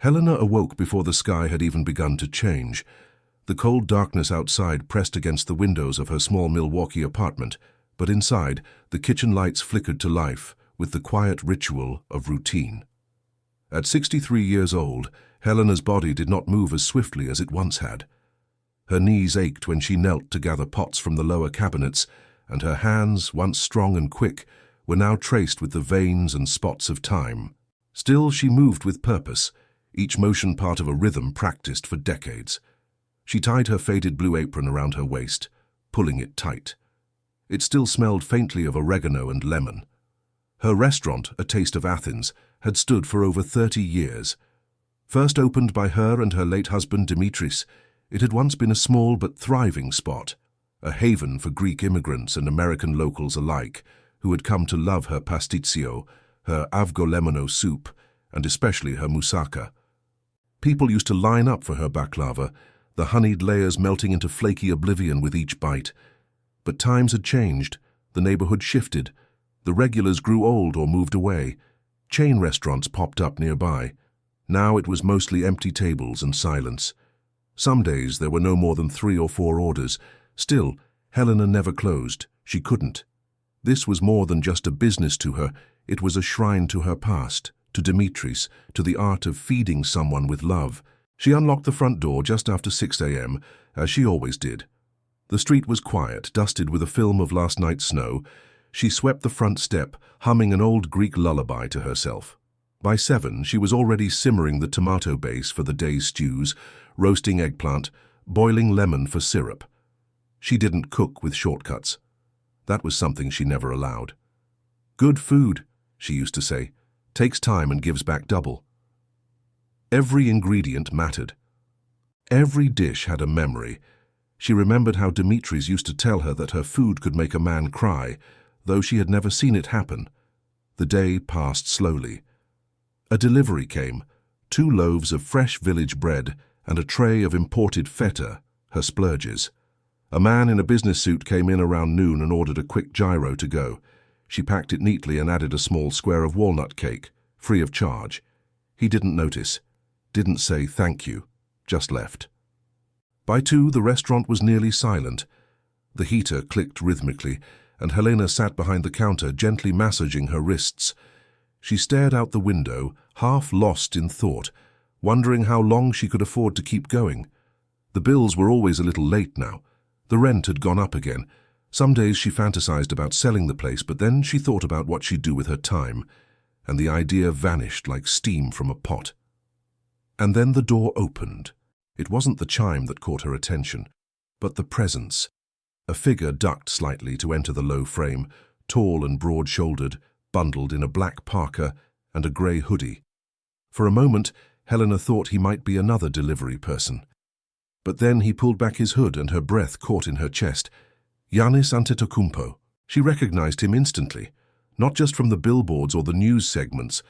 Helena awoke before the sky had even begun to change. The cold darkness outside pressed against the windows of her small Milwaukee apartment, but inside, the kitchen lights flickered to life with the quiet ritual of routine. At 63 years old, Helena's body did not move as swiftly as it once had. Her knees ached when she knelt to gather pots from the lower cabinets, and her hands, once strong and quick, were now traced with the veins and spots of time. Still, she moved with purpose, each motion part of a rhythm practiced for decades. She tied her faded blue apron around her waist, pulling it tight. It still smelled faintly of oregano and lemon. Her restaurant, A Taste of Athens, had stood for over 30 years. First opened by her and her late husband Dimitris, it had once been a small but thriving spot, a haven for Greek immigrants and American locals alike, who had come to love her pastitsio, her avgolemono soup, and especially her moussaka. People used to line up for her baklava, the honeyed layers melting into flaky oblivion with each bite. But times had changed, the neighborhood shifted, the regulars grew old or moved away. Chain restaurants popped up nearby. Now it was mostly empty tables and silence. Some days there were no more than 3 or 4 orders. Still, Helena never closed. She couldn't. This was more than just a business to her. It was a shrine to her past, to Dimitris, to the art of feeding someone with love. She unlocked the front door just after 6 a.m., as she always did. The street was quiet, dusted with a film of last night's snow. She swept the front step, humming an old Greek lullaby to herself. By 7, she was already simmering the tomato base for the day's stews, roasting eggplant, boiling lemon for syrup. She didn't cook with shortcuts. That was something she never allowed. "Good food," she used to say, "takes time and gives back double." Every ingredient mattered. Every dish had a memory. She remembered how Dimitris used to tell her that her food could make a man cry, though she had never seen it happen. The day passed slowly. A delivery came, 2 loaves of fresh village bread and a tray of imported feta, her splurges. A man in a business suit came in around noon and ordered a quick gyro to go. She packed it neatly and added a small square of walnut cake, free of charge. He didn't notice, didn't say thank you, just left. By 2, the restaurant was nearly silent. The heater clicked rhythmically, and Helena sat behind the counter, gently massaging her wrists. She stared out the window, half lost in thought, wondering how long she could afford to keep going. The bills were always a little late now. The rent had gone up again. Some days she fantasized about selling the place, but then she thought about what she'd do with her time, and the idea vanished like steam from a pot. And then the door opened. It wasn't the chime that caught her attention, but the presence. A figure ducked slightly to enter the low frame, tall and broad-shouldered, bundled in a black parka and a grey hoodie. For a moment, Helena thought he might be another delivery person. But then he pulled back his hood and her breath caught in her chest. Giannis Antetokounmpo. She recognized him instantly, not just from the billboards or the news segments,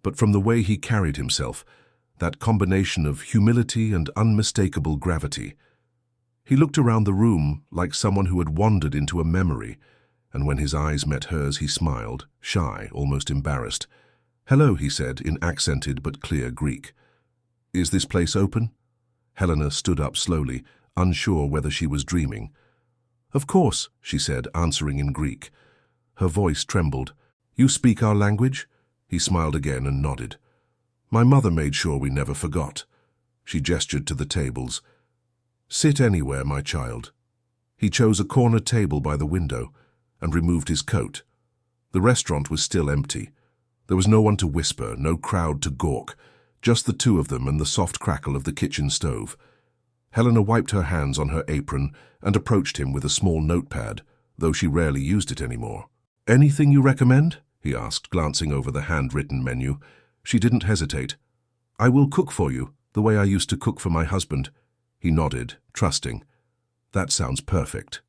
but from the way he carried himself, that combination of humility and unmistakable gravity. He looked around the room like someone who had wandered into a memory, and when his eyes met hers he smiled, shy, almost embarrassed. "Hello," he said in accented but clear Greek. "Is this place open?" Helena stood up slowly, unsure whether she was dreaming. "Of course," she said, answering in Greek. Her voice trembled. "You speak our language?" He smiled again and nodded. "My mother made sure we never forgot." She gestured to the tables. "Sit anywhere, my child." He chose a corner table by the window and removed his coat. The restaurant was still empty. There was no one to whisper, no crowd to gawk, just the 2 of them and the soft crackle of the kitchen stove. Helena wiped her hands on her apron and approached him with a small notepad, though she rarely used it anymore. "Anything you recommend?" he asked, glancing over the handwritten menu. She didn't hesitate. "I will cook for you, the way I used to cook for my husband." He nodded, trusting. "That sounds perfect."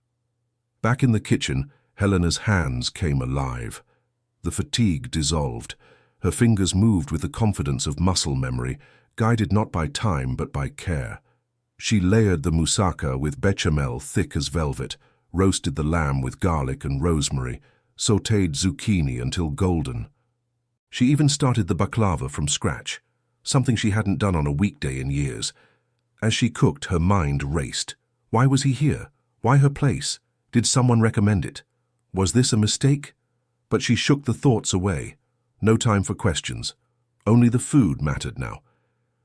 Back in the kitchen, Helena's hands came alive. The fatigue dissolved. Her fingers moved with the confidence of muscle memory, guided not by time but by care. She layered the moussaka with bechamel thick as velvet, roasted the lamb with garlic and rosemary, sautéed zucchini until golden. She even started the baklava from scratch, something she hadn't done on a weekday in years. As she cooked, her mind raced. Why was he here? Why her place? Did someone recommend it? Was this a mistake? But she shook the thoughts away. No time for questions. Only the food mattered now.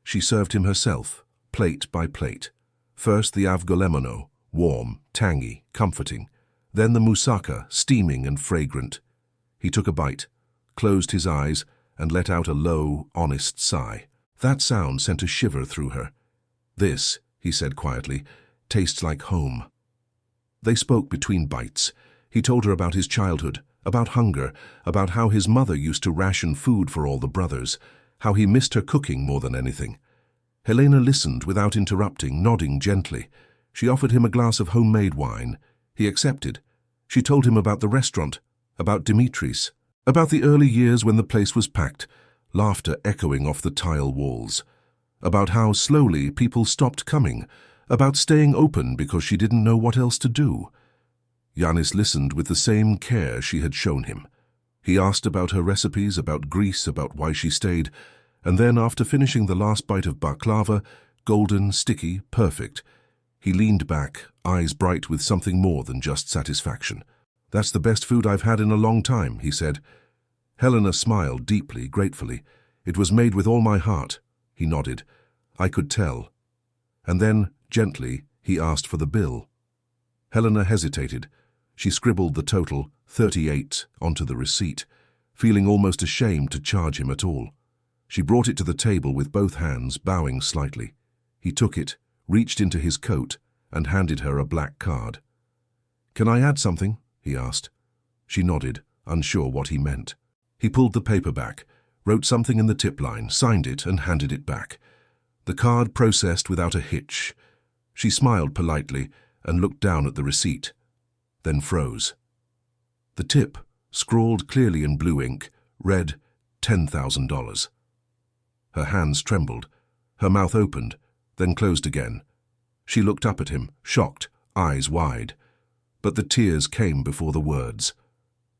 She served him herself, plate by plate. First the avgolemono, warm, tangy, comforting. Then the moussaka, steaming and fragrant. He took a bite, closed his eyes, and let out a low, honest sigh. That sound sent a shiver through her. "This," he said quietly, "tastes like home." They spoke between bites. He told her about his childhood, about hunger, about how his mother used to ration food for all the brothers, how he missed her cooking more than anything. Helena listened without interrupting, nodding gently. She offered him a glass of homemade wine. He accepted. She told him about the restaurant, about Dimitri's, about the early years when the place was packed, laughter echoing off the tile walls, about how slowly people stopped coming, about staying open because she didn't know what else to do. Giannis listened with the same care she had shown him. He asked about her recipes, about Greece, about why she stayed, and then after finishing the last bite of baklava, golden, sticky, perfect, he leaned back, eyes bright with something more than just satisfaction. "That's the best food I've had in a long time," he said. Helena smiled deeply, gratefully. "It was made with all my heart." He nodded. "I could tell." And then, gently, he asked for the bill. Helena hesitated. She scribbled the total, 38, onto the receipt, feeling almost ashamed to charge him at all. She brought it to the table with both hands, bowing slightly. He took it, reached into his coat, and handed her a black card. "Can I add something?" he asked. She nodded, unsure what he meant. He pulled the paper back, wrote something in the tip line, signed it, and handed it back. The card processed without a hitch. She smiled politely and looked down at the receipt, then froze. The tip, scrawled clearly in blue ink, read $10,000. Her hands trembled. Her mouth opened, then closed again. She looked up at him, shocked, eyes wide. But the tears came before the words.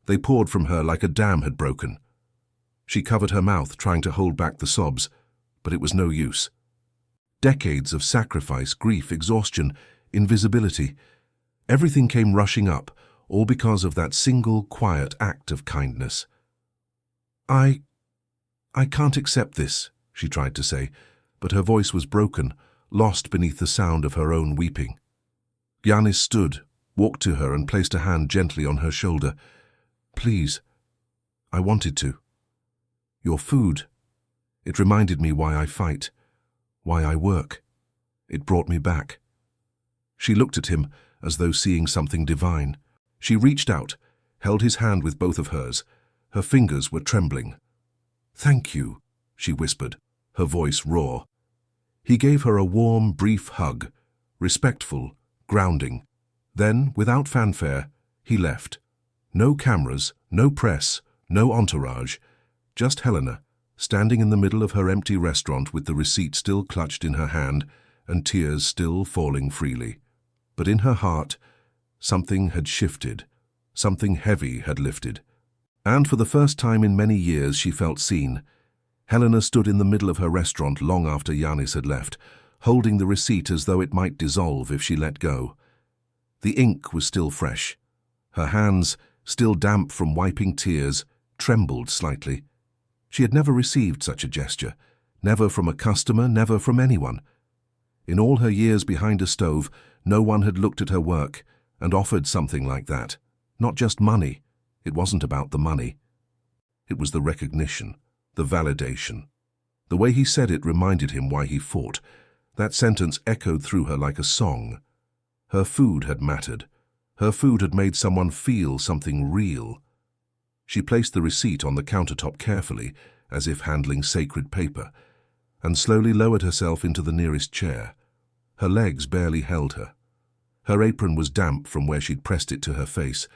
They poured from her like a dam had broken. She covered her mouth, trying to hold back the sobs, but it was no use. Decades of sacrifice, grief, exhaustion, invisibility. Everything came rushing up, all because of that single, quiet act of kindness. I can't accept this," she tried to say, but her voice was broken, lost beneath the sound of her own weeping. Giannis stood, walked to her and placed a hand gently on her shoulder. "Please, I wanted to. Your food. It reminded me why I fight, why I work. It brought me back." She looked at him as though seeing something divine. She reached out, held his hand with both of hers. Her fingers were trembling. "Thank you," she whispered, her voice raw. He gave her a warm, brief hug, respectful, grounding. Then, without fanfare, he left. No cameras, no press, no entourage. Just Helena, standing in the middle of her empty restaurant with the receipt still clutched in her hand and tears still falling freely. But in her heart, something had shifted, something heavy had lifted. And for the first time in many years she felt seen. Helena stood in the middle of her restaurant long after Giannis had left, holding the receipt as though it might dissolve if she let go. The ink was still fresh. Her hands, still damp from wiping tears, trembled slightly. She had never received such a gesture, never from a customer, never from anyone. In all her years behind a stove, no one had looked at her work and offered something like that. Not just money. It wasn't about the money. It was the recognition, the validation. The way he said it reminded him why he fought. That sentence echoed through her like a song. Her food had mattered. Her food had made someone feel something real. She placed the receipt on the countertop carefully, as if handling sacred paper, and slowly lowered herself into the nearest chair. Her legs barely held her. Her apron was damp from where she'd pressed it to her face,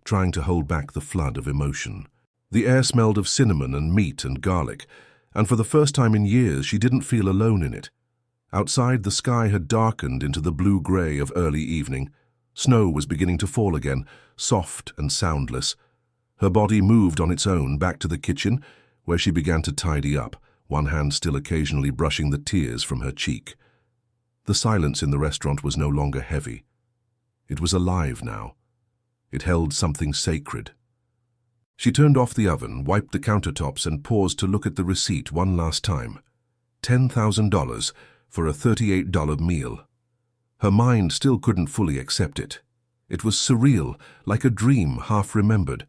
trying to hold back the flood of emotion. The air smelled of cinnamon and meat and garlic, and for the first time in years she didn't feel alone in it. Outside, the sky had darkened into the blue-gray of early evening. Snow was beginning to fall again, soft and soundless. Her body moved on its own back to the kitchen, where she began to tidy up, one hand still occasionally brushing the tears from her cheek. The silence in the restaurant was no longer heavy. It was alive now. It held something sacred. She turned off the oven, wiped the countertops, and paused to look at the receipt one last time. $10,000 for a $38 meal. Her mind still couldn't fully accept it. It was surreal, like a dream half remembered,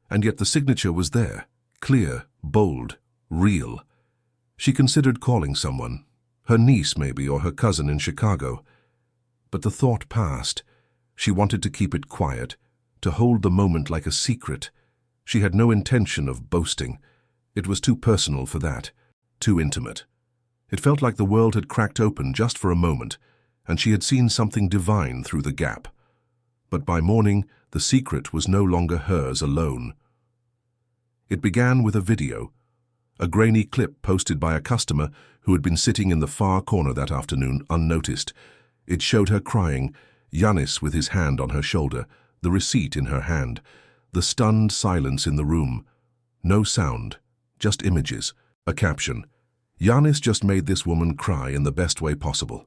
and yet the signature was there, clear, bold, real. She considered calling someone, her niece maybe, or her cousin in Chicago. But the thought passed. She wanted to keep it quiet, to hold the moment like a secret. She had no intention of boasting. It was too personal for that, too intimate. It felt like the world had cracked open just for a moment, and she had seen something divine through the gap. But by morning, the secret was no longer hers alone. It began with a video, a grainy clip posted by a customer who had been sitting in the far corner that afternoon unnoticed. It showed her crying, Giannis with his hand on her shoulder, the receipt in her hand, the stunned silence in the room. No sound, just images, a caption. Giannis just made this woman cry in the best way possible.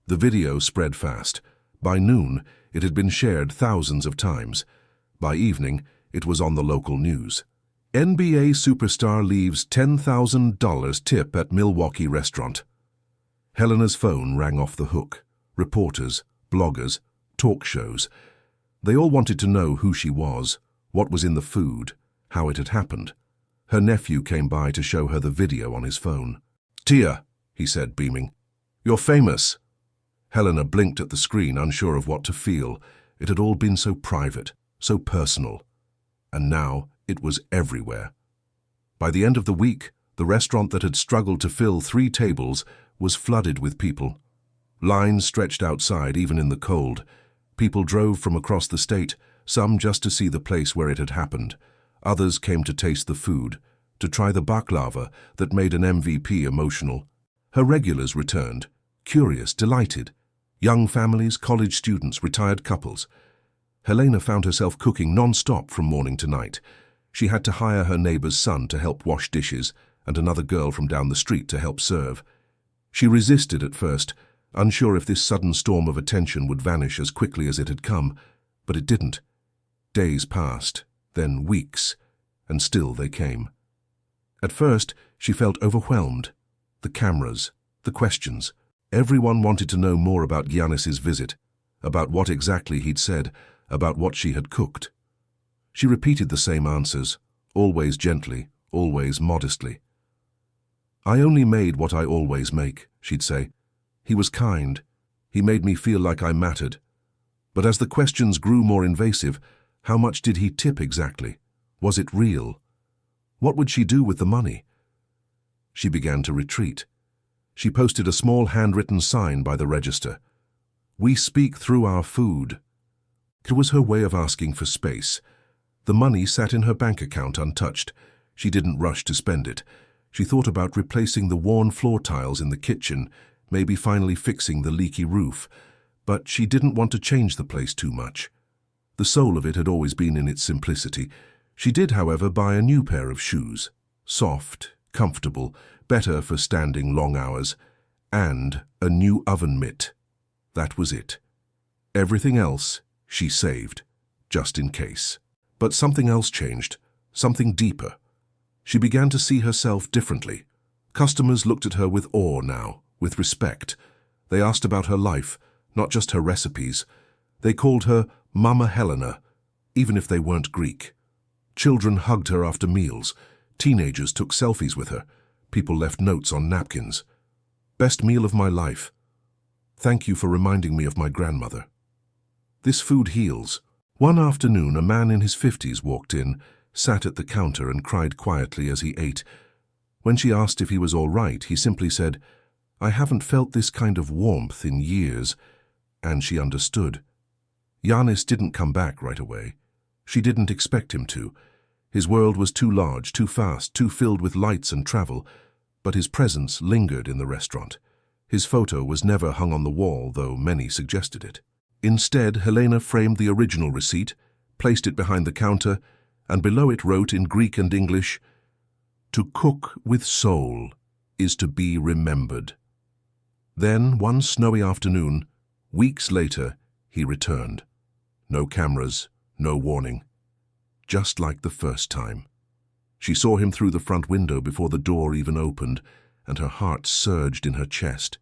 The video spread fast. By noon, it had been shared thousands of times. By evening, it was on the local news. NBA superstar leaves $10,000 tip at Milwaukee restaurant. Helena's phone rang off the hook. Reporters, bloggers, talk shows. They all wanted to know who she was, what was in the food, how it had happened. Her nephew came by to show her the video on his phone. "Tia," he said, beaming. "You're famous." Helena blinked at the screen, unsure of what to feel. It had all been so private, so personal. And now it was everywhere. By the end of the week, the restaurant that had struggled to fill 3 tables was flooded with people. Lines stretched outside, even in the cold. People drove from across the state, some just to see the place where it had happened. Others came to taste the food, to try the baklava that made an MVP emotional. Her regulars returned, curious, delighted. Young families, college students, retired couples. Helena found herself cooking non-stop from morning to night. She had to hire her neighbor's son to help wash dishes and another girl from down the street to help serve. She resisted at first, unsure if this sudden storm of attention would vanish as quickly as it had come, but it didn't. Days passed, then weeks, and still they came. At first, she felt overwhelmed. The cameras, the questions. Everyone wanted to know more about Giannis's visit, about what exactly he'd said, about what she had cooked. She repeated the same answers, always gently, always modestly. "I only made what I always make," she'd say. "He was kind. He made me feel like I mattered." But as the questions grew more invasive, how much did he tip exactly? Was it real? What would she do with the money? She began to retreat. She posted a small handwritten sign by the register. "We speak through our food." It was her way of asking for space. The money sat in her bank account untouched. She didn't rush to spend it. She thought about replacing the worn floor tiles in the kitchen, maybe finally fixing the leaky roof. But she didn't want to change the place too much. The soul of it had always been in its simplicity. She did, however, buy a new pair of shoes. Soft, comfortable, better for standing long hours. And a new oven mitt. That was it. Everything else she saved, just in case. But something else changed, something deeper. She began to see herself differently. Customers looked at her with awe now, with respect. They asked about her life, not just her recipes. They called her Mama Helena, even if they weren't Greek. Children hugged her after meals. Teenagers took selfies with her. People left notes on napkins. "Best meal of my life. Thank you for reminding me of my grandmother." This food heals. One afternoon, a man in his 50s walked in, sat at the counter and cried quietly as he ate. When she asked if he was all right, he simply said, "I haven't felt this kind of warmth in years," and she understood. Giannis didn't come back right away. She didn't expect him to. His world was too large, too fast, too filled with lights and travel, but his presence lingered in the restaurant. His photo was never hung on the wall, though many suggested it. Instead, Helena framed the original receipt, placed it behind the counter, and below it wrote in Greek and English, "To cook with soul, is to be remembered. Then, one snowy afternoon, weeks later, he returned. No cameras, no warning. Just like the first time. She saw him through the front window before the door even opened, and her heart surged in her chest.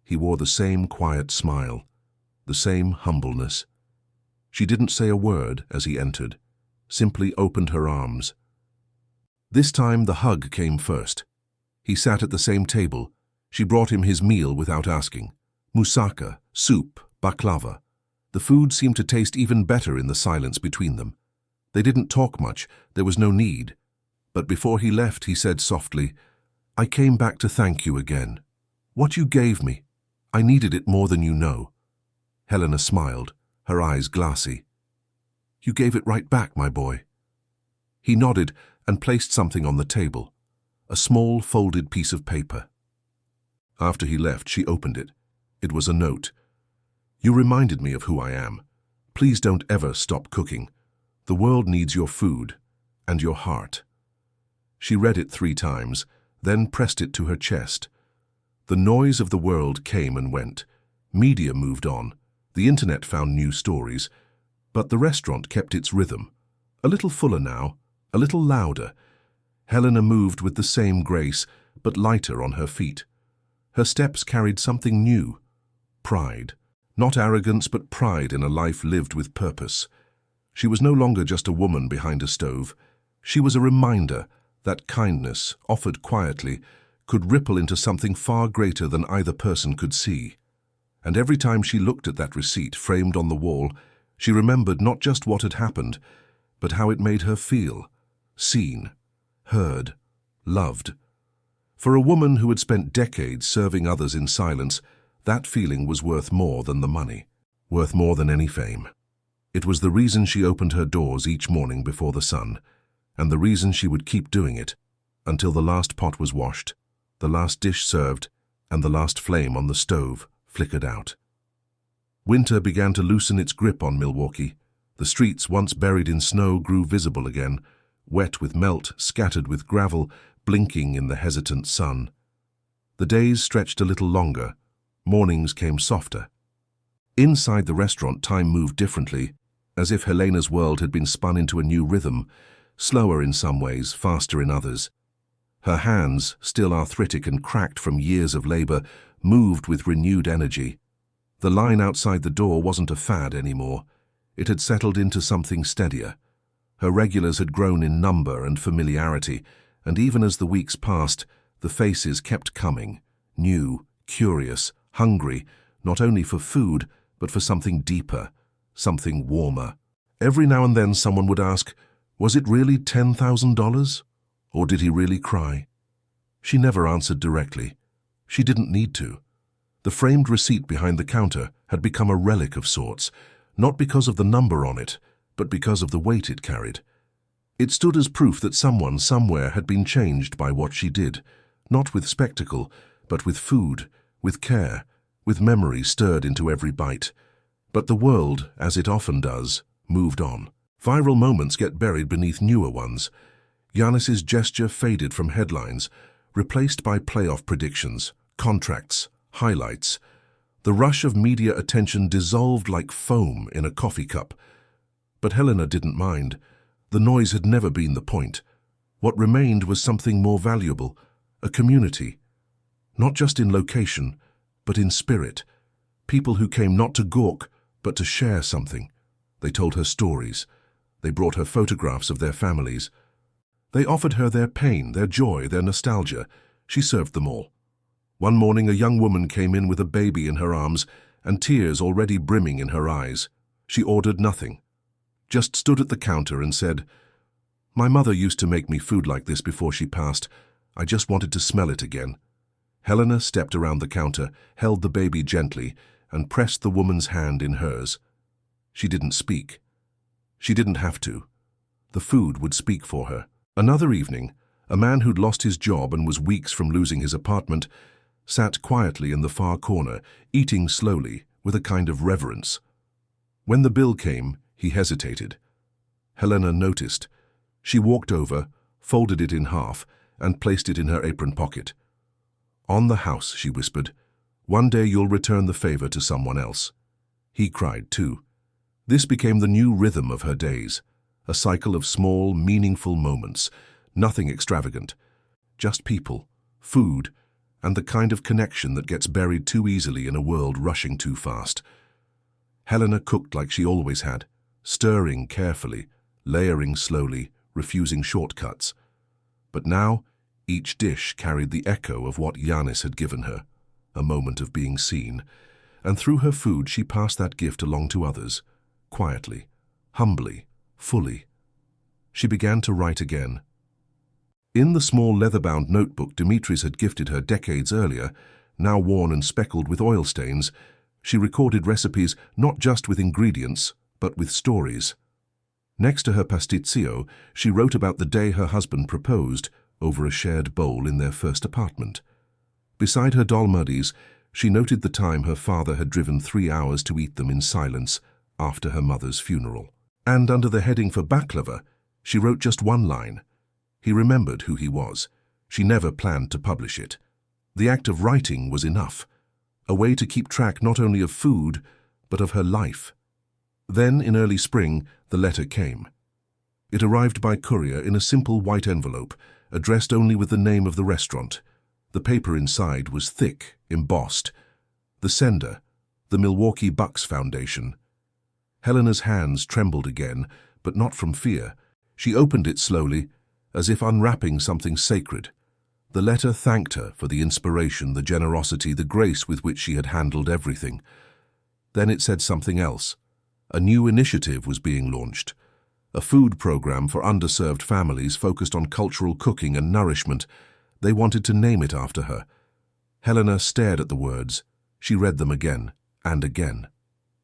He wore the same quiet smile, the same humbleness. She didn't say a word as he entered, simply opened her arms. This time the hug came first. He sat at the same table. She brought him his meal without asking. Moussaka, soup, baklava. The food seemed to taste even better in the silence between them. They didn't talk much, there was no need. But before he left, he said softly, "I came back to thank you again. What you gave me, I needed it more than you know." Helena smiled, her eyes glassy. "You gave it right back, my boy." He nodded and placed something on the table, a small folded piece of paper. After he left, she opened it. It was a note. "You reminded me of who I am. Please don't ever stop cooking. The world needs your food and your heart." She read it 3 times, then pressed it to her chest. The noise of the world came and went. Media moved on. The internet found new stories. But the restaurant kept its rhythm. A little fuller now, a little louder. Helena moved with the same grace, but lighter on her feet. Her steps carried something new. Pride. Not arrogance, but pride in a life lived with purpose. She was no longer just a woman behind a stove. She was a reminder that kindness, offered quietly, could ripple into something far greater than either person could see. And every time she looked at that receipt framed on the wall, she remembered not just what had happened, but how it made her feel, seen, heard, loved. For a woman who had spent decades serving others in silence, that feeling was worth more than the money, worth more than any fame. It was the reason she opened her doors each morning before the sun, and the reason she would keep doing it, until the last pot was washed, the last dish served, and the last flame on the stove flickered out. Winter began to loosen its grip on Milwaukee. The streets, once buried in snow, grew visible again, wet with melt, scattered with gravel, blinking in the hesitant sun. The days stretched a little longer. Mornings came softer. Inside the restaurant, time moved differently, as if Helena's world had been spun into a new rhythm, slower in some ways, faster in others. Her hands, still arthritic and cracked from years of labor, moved with renewed energy. The line outside the door wasn't a fad anymore. It had settled into something steadier. Her regulars had grown in number and familiarity, and even as the weeks passed, the faces kept coming, new, curious, hungry, not only for food, but for something deeper, something warmer. Every now and then someone would ask, was it really $10,000? Or did he really cry? She never answered directly. She didn't need to. The framed receipt behind the counter had become a relic of sorts, not because of the number on it, but because of the weight it carried. It stood as proof that someone somewhere had been changed by what she did, not with spectacle, but with food, with care, with memory stirred into every bite. But the world, as it often does, moved on. Viral moments get buried beneath newer ones. Giannis's gesture faded from headlines, replaced by playoff predictions, contracts, highlights. The rush of media attention dissolved like foam in a coffee cup. But Helena didn't mind. The noise had never been the point. What remained was something more valuable, a community. Not just in location, but in spirit. People who came not to gawk, but to share something. They told her stories. They brought her photographs of their families. They offered her their pain, their joy, their nostalgia. She served them all. One morning, a young woman came in with a baby in her arms and tears already brimming in her eyes. She ordered nothing, just stood at the counter and said, "My mother used to make me food like this before she passed. I just wanted to smell it again." Helena stepped around the counter, held the baby gently, and pressed the woman's hand in hers. She didn't speak. She didn't have to. The food would speak for her. Another evening, a man who'd lost his job and was weeks from losing his apartment sat quietly in the far corner, eating slowly, with a kind of reverence. When the bill came, he hesitated. Helena noticed. She walked over, folded it in half, and placed it in her apron pocket. "On the house," she whispered. "One day you'll return the favor to someone else." He cried too. This became the new rhythm of her days, a cycle of small, meaningful moments, nothing extravagant, just people, food, and the kind of connection that gets buried too easily in a world rushing too fast. Helena cooked like she always had, stirring carefully, layering slowly, refusing shortcuts. But now, each dish carried the echo of what Giannis had given her, a moment of being seen, and through her food she passed that gift along to others, quietly, humbly, fully. She began to write again. In the small leather-bound notebook Dimitris had gifted her decades earlier, now worn and speckled with oil stains, she recorded recipes not just with ingredients, but with stories. Next to her pasticcio, she wrote about the day her husband proposed over a shared bowl in their first apartment. Beside her dolmades, she noted the time her father had driven 3 hours to eat them in silence after her mother's funeral. And under the heading for baklava, she wrote just one line. He remembered who he was. She never planned to publish it. The act of writing was enough, a way to keep track not only of food, but of her life. Then, in early spring, the letter came. It arrived by courier in a simple white envelope, addressed only with the name of the restaurant. The paper inside was thick, embossed. The sender, the Milwaukee Bucks Foundation. Helena's hands trembled again, but not from fear. She opened it slowly, as if unwrapping something sacred. The letter thanked her for the inspiration, the generosity, the grace with which she had handled everything. Then it said something else. A new initiative was being launched. A food program for underserved families focused on cultural cooking and nourishment. They wanted to name it after her. Helena stared at the words. She read them again and again.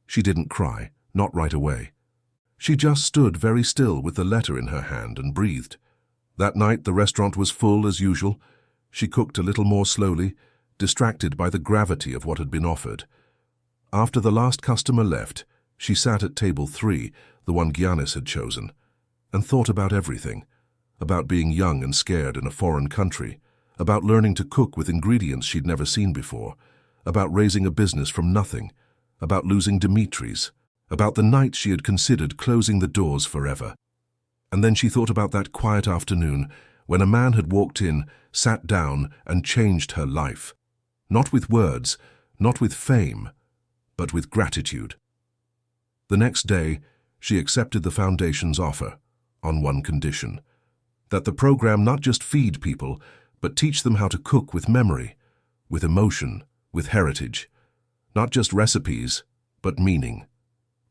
She didn't cry, not right away. She just stood very still with the letter in her hand and breathed. That night the restaurant was full as usual. She cooked a little more slowly, distracted by the gravity of what had been offered. After the last customer left, she sat at table 3, the one Giannis had chosen, and thought about everything. About being young and scared in a foreign country, about learning to cook with ingredients she'd never seen before, about raising a business from nothing, about losing Dimitris, about the night she had considered closing the doors forever. And then she thought about that quiet afternoon when a man had walked in, sat down, and changed her life. Not with words, not with fame, but with gratitude. The next day, she accepted the Foundation's offer, on one condition: that the program not just feed people, but teach them how to cook with memory, with emotion, with heritage. Not just recipes, but meaning.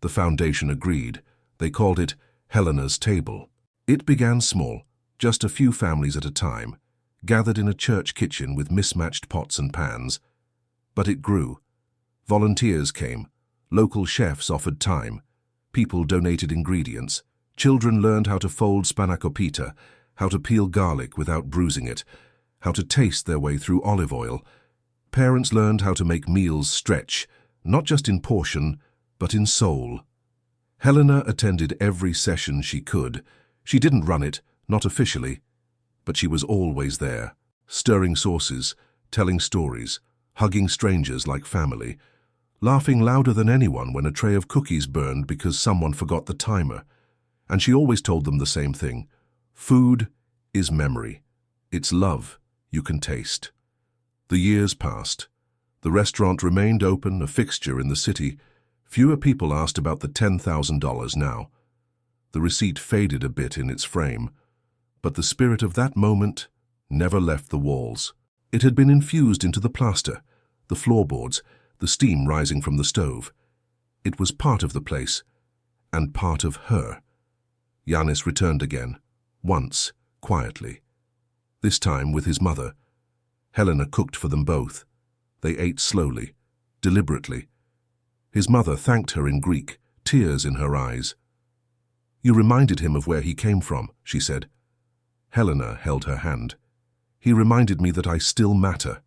The Foundation agreed. They called it Helena's Table. It began small, just a few families at a time, gathered in a church kitchen with mismatched pots and pans. But it grew. Volunteers came. Local chefs offered time. People donated ingredients. Children learned how to fold spanakopita, how to peel garlic without bruising it, how to taste their way through olive oil. Parents learned how to make meals stretch, not just in portion, but in soul. Helena attended every session she could. She didn't run it, not officially, but she was always there, stirring sauces, telling stories, hugging strangers like family, laughing louder than anyone when a tray of cookies burned because someone forgot the timer. And she always told them the same thing: food is memory. It's love you can taste. The years passed. The restaurant remained open, a fixture in the city. Fewer people asked about the $10,000 now. The receipt faded a bit in its frame, but the spirit of that moment never left the walls. It had been infused into the plaster, the floorboards, the steam rising from the stove. It was part of the place, and part of her. Giannis returned again, once, quietly. This time with his mother. Helena cooked for them both. They ate slowly, deliberately. His mother thanked her in Greek, tears in her eyes. "You reminded him of where he came from," she said. Helena held her hand. "He reminded me that I still matter."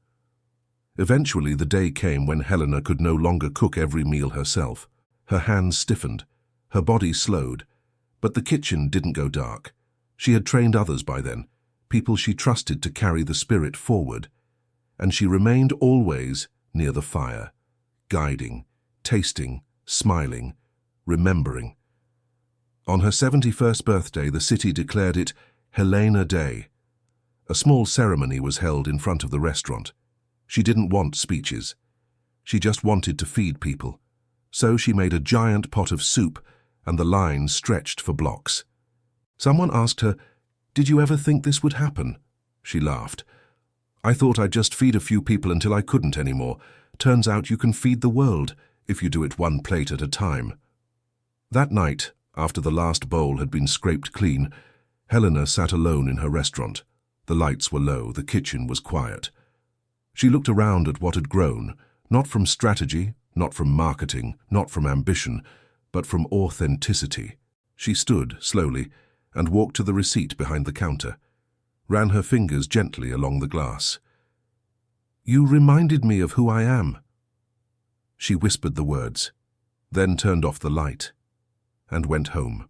Eventually the day came when Helena could no longer cook every meal herself. Her hands stiffened, her body slowed, but the kitchen didn't go dark. She had trained others by then, people she trusted to carry the spirit forward. and she remained always near the fire, guiding, tasting, smiling, remembering. On her 71st birthday, the city declared it Helena Day. A small ceremony was held in front of the restaurant. She didn't want speeches. She just wanted to feed people. So she made a giant pot of soup, and the line stretched for blocks. Someone asked her, "Did you ever think this would happen?" She laughed. "I thought I'd just feed a few people until I couldn't anymore. Turns out you can feed the world if you do it one plate at a time." That night, after the last bowl had been scraped clean, Helena sat alone in her restaurant. The lights were low, the kitchen was quiet. She looked around at what had grown, not from strategy, not from marketing, not from ambition, but from authenticity. She stood, slowly, and walked to the receipt behind the counter, ran her fingers gently along the glass. "You reminded me of who I am." She whispered the words, then turned off the light and went home.